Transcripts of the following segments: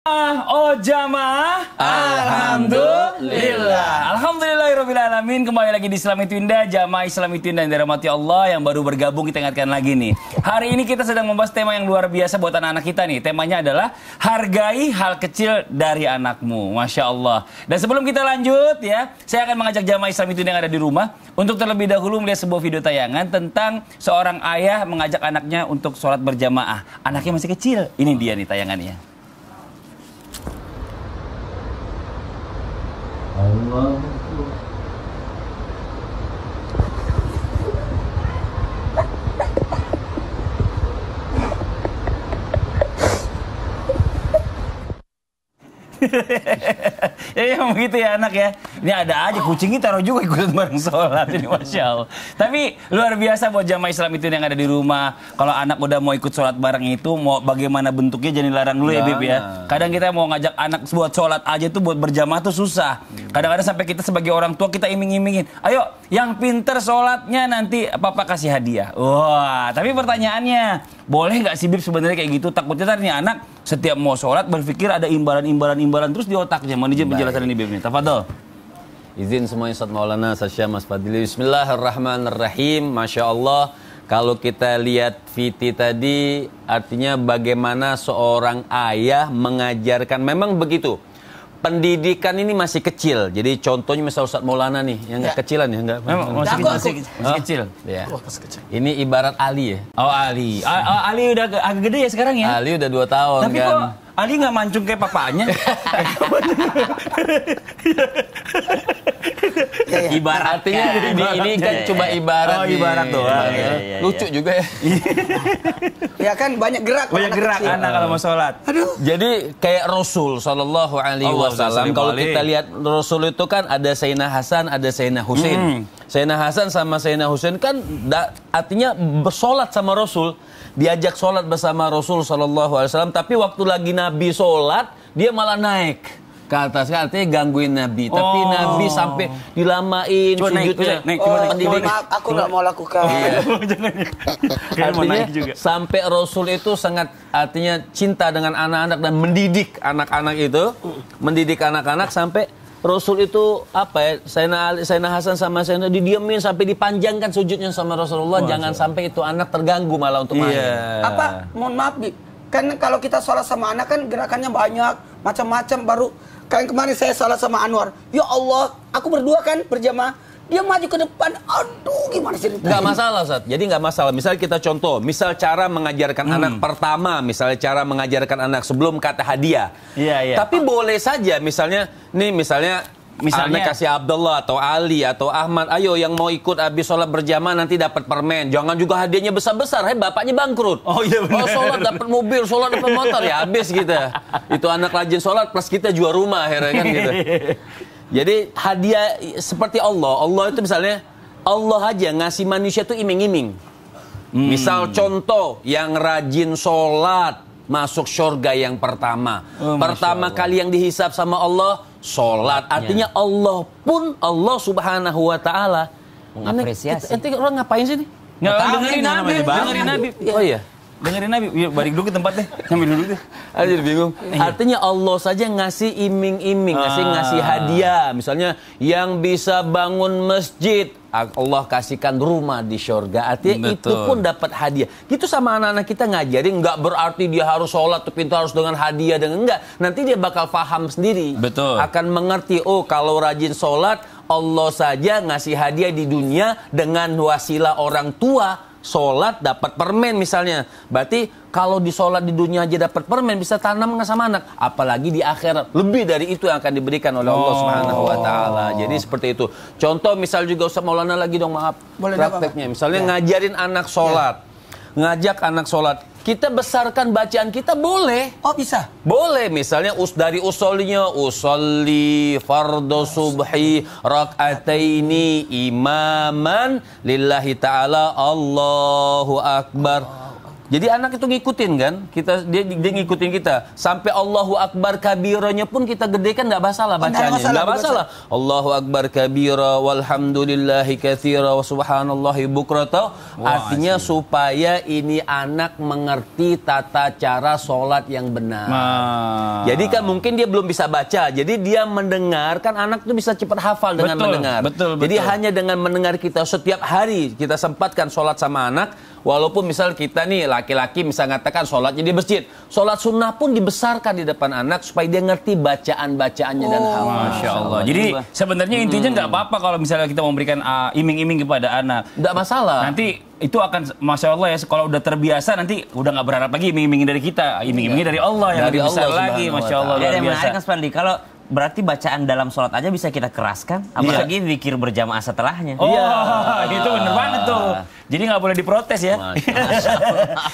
Oh jamaah, Alhamdulillah. Alhamdulillahirrabbilalamin. Kembali lagi di Islam Itu Indah, jamaah Islam Itu Indah yang dirahmati Allah. Yang baru bergabung kita ingatkan lagi nih, hari ini kita sedang membahas tema yang luar biasa buat anak-anak kita nih. Temanya adalah hargai hal kecil dari anakmu. Masya Allah. Dan sebelum kita lanjut ya, saya akan mengajak jamaah Islam Itu Indah yang ada di rumah untuk terlebih dahulu melihat sebuah video tayangan tentang seorang ayah mengajak anaknya untuk sholat berjamaah. Anaknya masih kecil. Ini dia nih tayangannya. Allah. Ya emang begitu ya anak ya. Ini ada aja kucingnya taruh juga ikut bareng sholat ini, Masya Allah. Tapi luar biasa buat jamaah Islam Itu yang ada di rumah. Kalau anak udah mau ikut sholat bareng itu, mau bagaimana bentuknya jangan dilarang dulu ya Bib ya. Kadang kita mau ngajak anak buat sholat aja tuh, buat berjamaah tuh susah. Kadang-kadang sampai kita sebagai orang tua kita iming-imingin, ayo yang pinter sholatnya nanti papa kasih hadiah. Wah, tapi pertanyaannya, boleh nggak sih Bib sebenarnya kayak gitu? Takutnya tadi nih anak setiap mau sholat berpikir ada imbalan terus di otaknya. Mau dijawab penjelasan ini Bib nih. Tafadhol. Izin semuanya Ustaz Maulana, Sasya Mas Fadli. Bismillahirrahmanirrahim. Masya Allah. Kalau kita lihat Viti tadi, artinya bagaimana seorang ayah mengajarkan. Memang begitu. Pendidikan ini masih kecil. Jadi contohnya misal Ustaz Maulana nih, yang nggak kecilan ya, nggak? Masih kecil. Ya. Ini ibarat Ali ya. Oh Ali. Ali udah agak gede ya sekarang ya. Ali udah 2 tahun. Tapi kan. kok Ali nggak mancung kayak papanya? Ibarat artinya ini kan cuma ibarat. Oh, ibarat doang. Lucu juga ya. Ya kan banyak gerak. Banyak gerak anak kalau mau sholat. Aduh. Jadi kayak Rasul Shallallahu Alaihi Wasallam. Kalau kita lihat Rasul itu kan ada Sayyidina Hasan, ada Sayyidina Husain. Sayyidina Hasan sama Sayyidina Husain kan artinya bersolat sama Rasul. Diajak sholat bersama Rasul Shallallahu Alaihi Wasallam. Tapi waktu lagi Nabi sholat, dia malah naik ke atas, kan artinya gangguin Nabi. Tapi Nabi sampai dilamain sujudnya. Maaf, aku nggak mau lakukan. Artinya sampai Rasul itu sangat artinya cinta dengan anak-anak dan mendidik anak-anak itu, mendidik anak-anak sampai Rasul itu apa ya? Sayyidina Hasan sama Sayyidina didiemin sampai dipanjangkan sujudnya sama Rasulullah. Jangan sampai itu anak terganggu malah untuk main. Apa? Mohon maaf, Bi. Kan kalau kita sholat sama anak kan gerakannya banyak, macam-macam. Baru kayak kemarin saya sholat sama Anwar. Ya Allah, aku berdua kan berjamaah. Dia maju ke depan. Aduh, gimana ceritanya? Nggak masalah, Ustaz. Jadi nggak masalah. Misalnya kita contoh, misal cara mengajarkan anak pertama, misalnya cara mengajarkan anak sebelum kata hadiah. Iya. Tapi boleh saja, misalnya anak kasih Abdullah atau Ali atau Ahmad, ayo yang mau ikut habis sholat berjamaah nanti dapat permen. Jangan juga hadiahnya besar-besar, bapaknya bangkrut. Oh iya benar. Sholat dapat mobil, sholat dapat motor, ya habis kita. Itu anak rajin sholat plus kita jual rumah akhirnya kan gitu. Jadi hadiah seperti Allah itu misalnya Allah aja ngasih manusia tuh iming-iming. Misal contoh yang rajin sholat masuk surga yang pertama. Pertama kali yang dihisab sama Allah sholat. Artinya Allah pun Allah Subhanahu Wa Taala mengapresiasi. Ente orang ngapain sih nih? Dengerin Nabi. Oh iya. Dengerin Nabi, yuk balik dulu ke tempat deh. Sambil dulu deh. Aduh bingung. Artinya Allah saja ngasih iming-iming, ngasih hadiah. Misalnya yang bisa bangun masjid, Allah kasihkan rumah di surga. Artinya itu pun dapat hadiah. Gitu sama anak-anak kita ngajarin, nggak berarti dia harus sholat tuh pintu harus dengan hadiah dengan enggak. Nanti dia bakal paham sendiri. Betul. Akan mengerti, oh kalau rajin sholat, Allah saja ngasih hadiah di dunia dengan wasilah orang tua. Sholat dapat permen misalnya. Berarti kalau di sholat di dunia aja dapat permen, bisa tanam nggak sama anak. Apalagi di akhirat lebih dari itu yang akan diberikan oleh Allah Subhanahu Wa Taala. Jadi seperti itu. Contoh misal juga Ustaz Maulana lagi dong, maaf. Boleh prakteknya. Misalnya ngajarin anak sholat, ngajak anak sholat. Kita besarkan bacaan kita boleh. Oh bisa? Boleh. Misalnya dari usolnya, usolli fardu subhi rak'ataini imaman lillahi ta'ala Allahu Akbar. Jadi anak itu ngikutin kan, dia ngikutin kita. Sampai Allahu Akbar kabiranya pun kita gedekan nggak masalah bacanya. Nggak masalah. Allahu Akbar kabira walhamdulillahi katsira wa subhanallahi bukrata. Artinya supaya ini anak mengerti tata cara sholat yang benar. Jadi kan mungkin dia belum bisa baca. Jadi dia mendengar, kan anak itu bisa cepat hafal dengan mendengar. Jadi hanya dengan mendengar kita setiap hari kita sempatkan sholat sama anak. Walaupun misal kita nih laki-laki misal ngatakan sholatnya di masjid, sholat sunnah pun dibesarkan di depan anak supaya dia ngerti bacaan-bacaannya dan hafal. Masya Allah. Jadi sebenarnya intinya nggak apa-apa kalau misalnya kita memberikan iming-iming kepada anak. Nggak masalah. Nanti itu akan, Masya Allah ya, kalau udah terbiasa nanti udah nggak berharap lagi iming-iming dari kita. Iming-iming dari Allah yang lebih besar lagi. Masya Allah, luar biasa. Menarik Mas Fadli, kalau berarti bacaan dalam sholat aja bisa kita keraskan, apalagi zikir berjamaah setelahnya. Itu bener banget tuh. Jadi nggak boleh diprotes ya.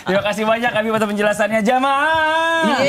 Terima kasih banyak kami atas penjelasannya jamaah.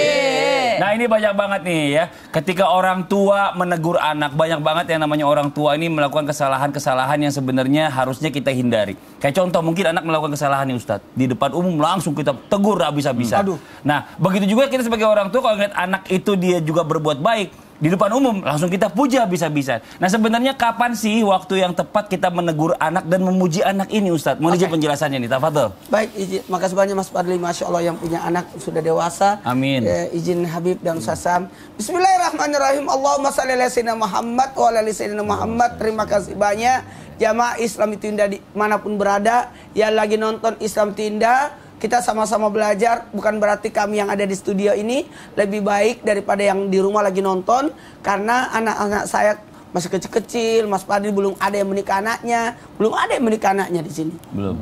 Nah ini banyak banget nih ya. Ketika orang tua menegur anak, banyak banget yang namanya orang tua ini melakukan kesalahan-kesalahan yang sebenarnya harusnya kita hindari. Kayak contoh mungkin anak melakukan kesalahan nih Ustadz, di depan umum langsung kita tegur habis-habisan. Nah begitu juga kita sebagai orang tua kalau ngeliat anak itu dia juga berbuat baik, di depan umum langsung kita puja habis-habisan. Nah sebenarnya kapan sih waktu yang tepat kita menegur anak dan memuji anak ini Ustadz? Mohon izin penjelasannya nih, tafadhol. Baik, izin. Makasih banyak Mas Fadli, Masya Allah yang punya anak sudah dewasa. Amin. Izin Habib dan Ustaz Sam. Bismillahirrahmanirrahim. Allahumma shalli ala sayyidina Muhammad wa ala ali sayyidina Muhammad. Terima kasih banyak jamaah Islam itu Indah dimanapun berada, yang lagi nonton Islam Tinda. Kita sama-sama belajar, bukan berarti kami yang ada di studio ini lebih baik daripada yang di rumah lagi nonton. Karena anak-anak saya masih kecil-kecil, Mas Fadli belum ada yang menikah anaknya. Belum ada yang menikah anaknya di sini. Belum.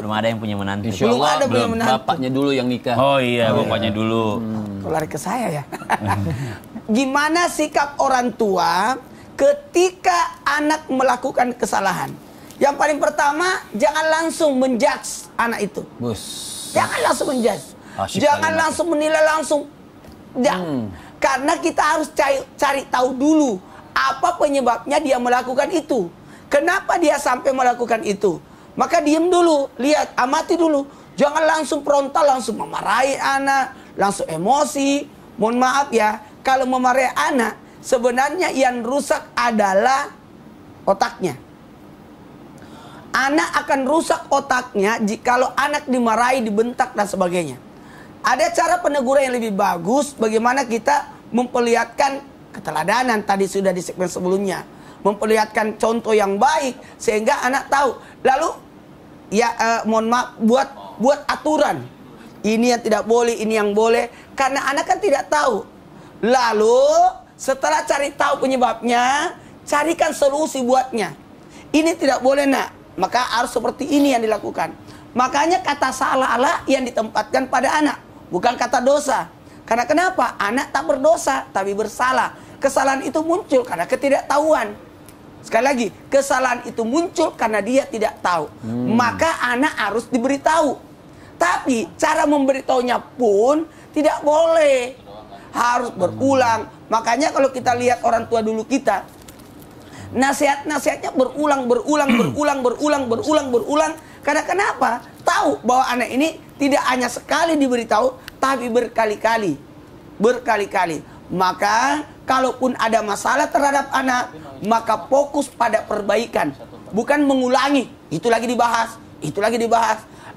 Belum ada yang punya menantu. Insya Allah, belum ada punya menantu. Bapaknya dulu yang nikah. Oh iya, bapaknya dulu. Kok lari ke saya ya? Gimana sikap orang tua ketika anak melakukan kesalahan? Yang paling pertama, jangan langsung menjudge anak itu. Jangan langsung menjudge. Jangan langsung menilai langsung. Karena kita harus cari tahu dulu apa penyebabnya dia melakukan itu. Kenapa dia sampai melakukan itu? Maka diam dulu, lihat, amati dulu. Jangan langsung frontal, langsung memarahi anak, langsung emosi. Mohon maaf ya, kalau memarahi anak, sebenarnya yang rusak adalah otaknya. Anak akan rusak otaknya jikalau anak dimarahi, dibentak dan sebagainya. Ada cara peneguran yang lebih bagus bagaimana kita memperlihatkan keteladanan, tadi sudah di segmen sebelumnya. Memperlihatkan contoh yang baik sehingga anak tahu. Lalu ya mohon maaf, buat aturan. Ini yang tidak boleh, ini yang boleh, karena anak kan tidak tahu. Lalu setelah cari tahu penyebabnya, carikan solusi buatnya. Ini tidak boleh nak, maka harus seperti ini yang dilakukan. Makanya kata salah yang ditempatkan pada anak, bukan kata dosa. Karena kenapa? Anak tak berdosa, tapi bersalah. Kesalahan itu muncul karena ketidaktahuan. Sekali lagi, kesalahan itu muncul karena dia tidak tahu. Maka anak harus diberitahu. Tapi cara memberitahunya pun tidak boleh. Harus berulang. Makanya kalau kita lihat orang tua dulu kita, nasihatnya berulang. Karena kenapa? Tahu bahwa anak ini tidak hanya sekali diberitahu, tapi berkali-kali. Maka kalaupun ada masalah terhadap anak, maka fokus pada perbaikan, bukan mengulangi. Itu lagi dibahas.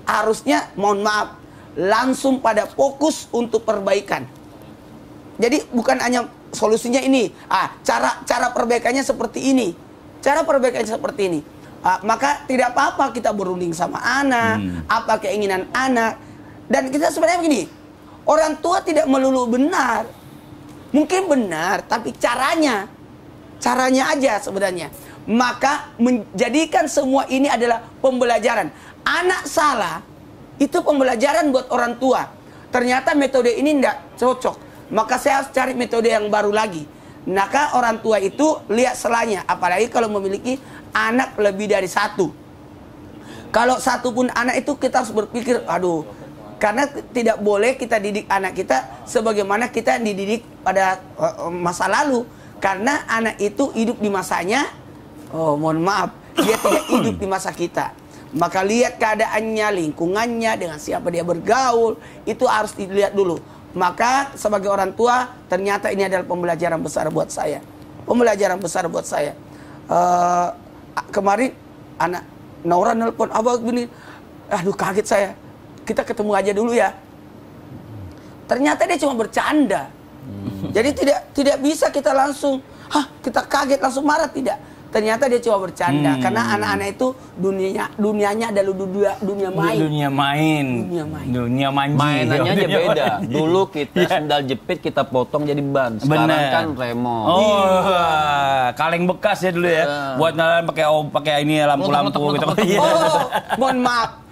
Harusnya, mohon maaf, langsung pada fokus untuk perbaikan. Jadi bukan hanya solusinya ini. Cara perbaikannya seperti ini. Maka tidak apa-apa kita berunding sama anak, apa keinginan anak. Dan kita sebenarnya begini, orang tua tidak melulu benar. Mungkin benar, tapi caranya aja sebenarnya. Maka menjadikan semua ini adalah pembelajaran. Anak salah, itu pembelajaran buat orang tua. Ternyata metode ini tidak cocok. Maka saya harus cari metode yang baru lagi. Maka orang tua itu lihat selanya. Apalagi kalau memiliki anak lebih dari satu. Kalau satu pun anak itu kita harus berpikir, karena tidak boleh kita didik anak kita sebagaimana kita dididik pada masa lalu. Karena anak itu hidup di masanya, mohon maaf, dia tidak hidup di masa kita. Maka lihat keadaannya, lingkungannya, dengan siapa dia bergaul, itu harus dilihat dulu. Maka sebagai orang tua, ternyata ini adalah pembelajaran besar buat saya. Pembelajaran besar buat saya. Kemarin anak Naura nelpon, abah gini, aduh kaget saya. Kita ketemu aja dulu ya. Ternyata dia cuma bercanda. Jadi tidak bisa kita langsung, kita kaget langsung marah, tidak. Ternyata dia cuma bercanda karena anak-anak itu dunianya adalah dunia main. Dunia manji. Mainannya aja beda. Dulu kita sendal jepit kita potong jadi ban. Sekarang kan remote. Kaleng bekas ya dulu ya. Buat nyalain pakai ini lampu-lampu gitu. Mohon maaf.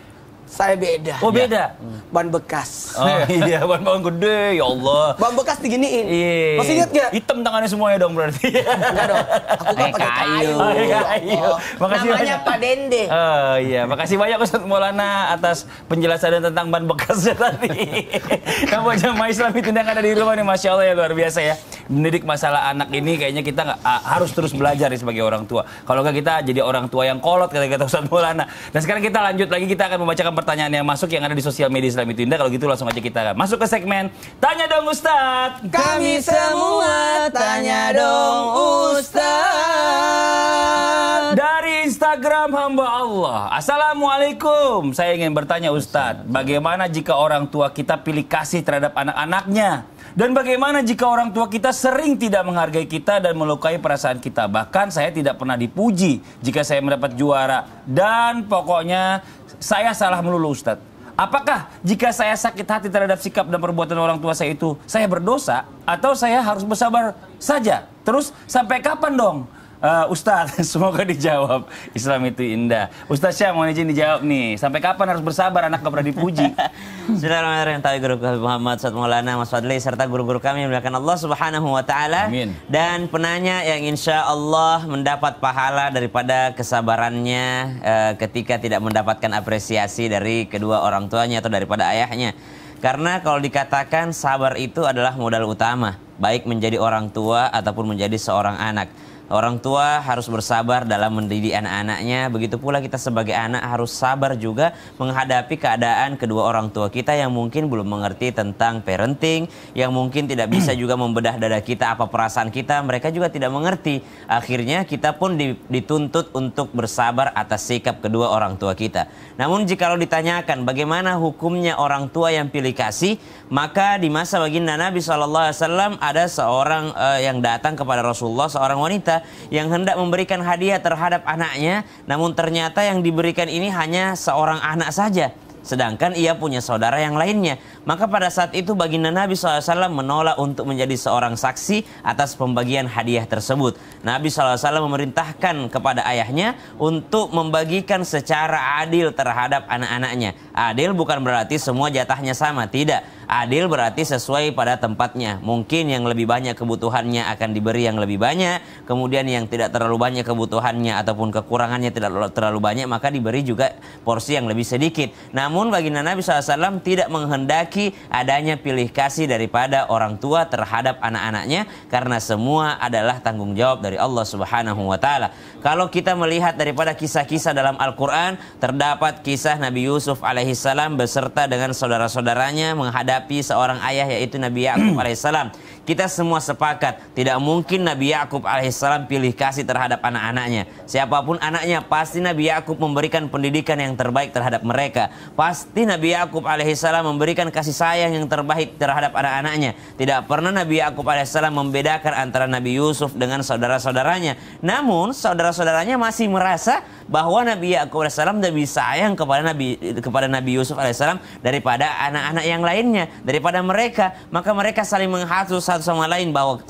Saya beda. Oh beda? Ban bekas. Oh iya, ban gede, ya Allah. Ban bekas diginiin. Iya. Masih ingat gak? Hitam tangannya semuanya dong berarti. Enggak dong. Aku kan pakai kayu. Kayu. Makasih namanya banyak. Pak Dende. Oh iya, makasih banyak Ustaz Maulana atas penjelasan tentang ban bekasnya tadi. Nah, buat jamaah Islam itu yang ada di rumah nih, Masya Allah ya, luar biasa ya. Mendidik masalah anak ini kayaknya kita harus terus belajar nih sebagai orang tua. Kalau nggak kita jadi orang tua yang kolot, kata Ustaz Maulana. Dan sekarang kita lanjut lagi, kita akan membacakan pertanyaan yang masuk yang ada di sosial media Islam itu Indah. Kalau gitu langsung aja kita masuk ke segmen Tanya Dong Ustadz. Kami semua tanya dong Ustadz. Dari Instagram hamba Allah. Assalamualaikum. Saya ingin bertanya Ustadz, bagaimana jika orang tua kita pilih kasih terhadap anak-anaknya? Dan bagaimana jika orang tua kita sering tidak menghargai kita dan melukai perasaan kita? Bahkan saya tidak pernah dipuji jika saya mendapat juara. Dan pokoknya saya salah melulu Ustadz. Apakah jika saya sakit hati terhadap sikap dan perbuatan orang tua saya itu, saya berdosa? Atau saya harus bersabar saja? Terus sampai kapan dong? Ustadz, semoga dijawab. Islam itu indah. Ustadz Syah, mohon izin dijawab nih. Sampai kapan harus bersabar, anak gak pernah dipuji? Bismillahirrahmanirrahim. Tawi guru kami Muhammad Ustaz Maulana Mas Fadli serta guru-guru kami yang dimuliakan Allah Subhanahu wa taala. Amin. Dan penanya yang insya Allah mendapat pahala daripada kesabarannya ketika tidak mendapatkan apresiasi dari kedua orang tuanya atau daripada ayahnya. Karena kalau dikatakan sabar itu adalah modal utama, baik menjadi orang tua ataupun menjadi seorang anak. Orang tua harus bersabar dalam mendidik anak-anaknya. Begitu pula kita sebagai anak harus sabar juga menghadapi keadaan kedua orang tua kita yang mungkin belum mengerti tentang parenting, yang mungkin tidak bisa juga membedah dada kita apa perasaan kita. Mereka juga tidak mengerti. Akhirnya kita pun dituntut untuk bersabar atas sikap kedua orang tua kita. Namun jikalau ditanyakan bagaimana hukumnya orang tua yang pilih kasih, maka di masa baginda Nabi SAW ada seorang yang datang kepada Rasulullah, seorang wanita yang hendak memberikan hadiah terhadap anaknya, namun ternyata yang diberikan ini hanya seorang anak saja, sedangkan ia punya saudara yang lainnya. Maka pada saat itu baginda Nabi SAW menolak untuk menjadi seorang saksi atas pembagian hadiah tersebut. Nabi SAW memerintahkan kepada ayahnya untuk membagikan secara adil terhadap anak-anaknya. Adil bukan berarti semua jatahnya sama, tidak. Adil berarti sesuai pada tempatnya. Mungkin yang lebih banyak kebutuhannya akan diberi yang lebih banyak, kemudian yang tidak terlalu banyak kebutuhannya ataupun kekurangannya tidak terlalu banyak, maka diberi juga porsi yang lebih sedikit. Namun baginda Nabi SAW tidak menghendaki adanya pilih kasih daripada orang tua terhadap anak-anaknya, karena semua adalah tanggung jawab dari Allah Subhanahu wa taala. Kalau kita melihat daripada kisah-kisah dalam Al-Qur'an, terdapat kisah Nabi Yusuf alaihissalam beserta dengan saudara-saudaranya menghadapi seorang ayah yaitu Nabi Yakub alaihissalam. Kita semua sepakat tidak mungkin Nabi Yakub alaihissalam pilih kasih terhadap anak-anaknya. Siapapun anaknya, pasti Nabi Yakub memberikan pendidikan yang terbaik terhadap mereka. Pasti Nabi Yakub alaihissalam memberikan kasih sayang yang terbaik terhadap anak-anaknya. Tidak pernah Nabi Yakub alaihissalam membedakan antara Nabi Yusuf dengan saudara-saudaranya. Namun saudara-saudaranya masih merasa bahwa Nabi Yakub alaihissalam lebih sayang kepada Nabi Yusuf alaihissalam daripada anak-anak yang lainnya, daripada mereka. Maka mereka saling menghasut satu sama lain bahwa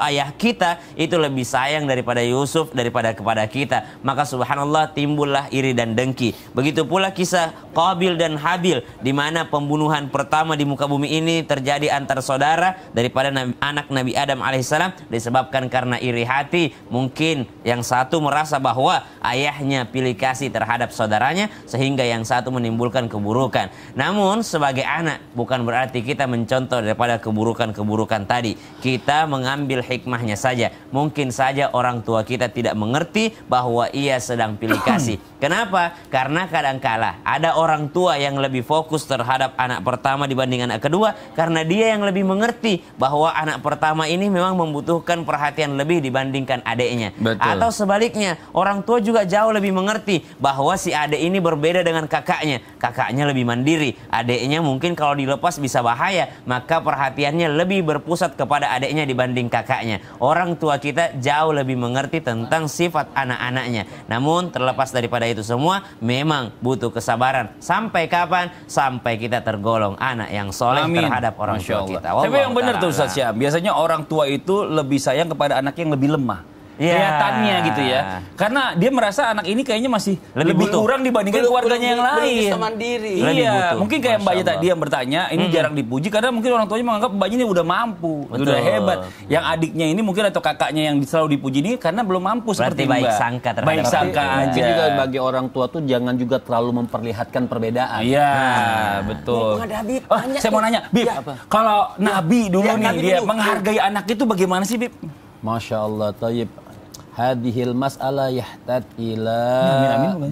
ayah kita itu lebih sayang daripada Yusuf daripada kepada kita. Maka subhanallah timbullah iri dan dengki. Begitu pula kisah Qabil dan Habil, di mana pembunuhan pertama di muka bumi ini terjadi antar saudara daripada anak Nabi Adam alaihissalam, disebabkan karena iri hati. Mungkin yang satu merasa bahwa ayahnya pilih kasih terhadap saudaranya, sehingga yang satu menimbulkan keburukan. Namun sebagai anak bukan berarti kita mencontoh daripada keburukan-keburukan tadi. Kita mengambil hikmahnya saja. Mungkin saja orang tua kita tidak mengerti bahwa ia sedang pilih kasih. Kenapa? Karena kadangkala ada orang tua yang lebih fokus terhadap anak pertama dibanding anak kedua karena dia yang lebih mengerti bahwa anak pertama ini memang membutuhkan perhatian lebih dibandingkan adiknya. Betul. Atau sebaliknya, orang tua juga jauh lebih mengerti bahwa si adik ini berbeda dengan kakaknya. Kakaknya lebih mandiri, adiknya mungkin kalau dilepas bisa bahaya, maka perhatiannya lebih berpusat kepada adiknya dibanding kakaknya. Orang tua kita jauh lebih mengerti tentang sifat anak-anaknya. Namun terlepas daripada itu semua memang butuh kesabaran. Sampai kapan? Sampai kita tergolong anak yang soleh terhadap orang tua kita. Tapi yang benar tuh Ustaz Syam, biasanya orang tua itu lebih sayang kepada anak yang lebih lemah. Kelihatannya gitu ya. Karena dia merasa anak ini kayaknya masih lebih kurang dibandingkan keluarganya yang lain. Bisa mandiri. Iya, mungkin kayak mbaknya tadi yang bertanya, ini jarang dipuji karena mungkin orang tuanya menganggap mbaknya ini udah mampu, udah hebat. Yang adiknya ini mungkin atau kakaknya yang selalu dipuji ini karena belum mampu seperti baik mbak. sangka terhadap baik sangka aja. Mungkin juga bagi orang tua tuh jangan juga terlalu memperlihatkan perbedaan. Iya, betul. Saya mau nanya, Bib, kalau Nabi dulu nih Nabi dia dulu. menghargai anak itu bagaimana sih, Bib? Masya Allah, tayyib. Hadihil mas'ala yahtaj ila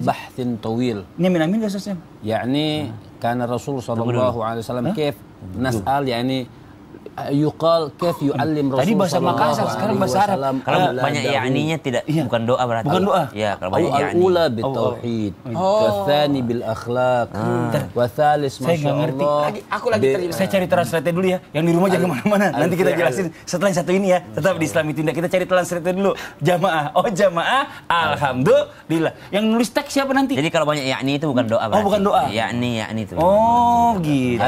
bahthin tawil. Ini amin gak Ustaz Syam? يعني كان الرسول صلى الله عليه وسلم كيف نسأل يعني يقال كيف يعلم Tadi رسول bahasa صلى الله Makassar, sekarang عليه bahasa Arab. وسلم Kalau banyak yakninya tidak, bukan doa berarti. Bukan doa. Ya, kalau banyak yakni. الأولى بالتوحيد والثاني بالأخلاق والثالث ما Saya شاء nggak ngerti. الله Aku lagi terima. Saya cari translate dulu ya. Yang di rumah jangan kemana-mana. Nanti kita jelasin setelah yang satu ini ya. Tetap di Islami Tindak. Kita cari translate dulu. Jamaah. Oh jamaah. Alhamdulillah. Yang nulis teks siapa nanti? Jadi kalau banyak yakni itu bukan doa berarti. bukan doa. Yakni itu. Oh gitu.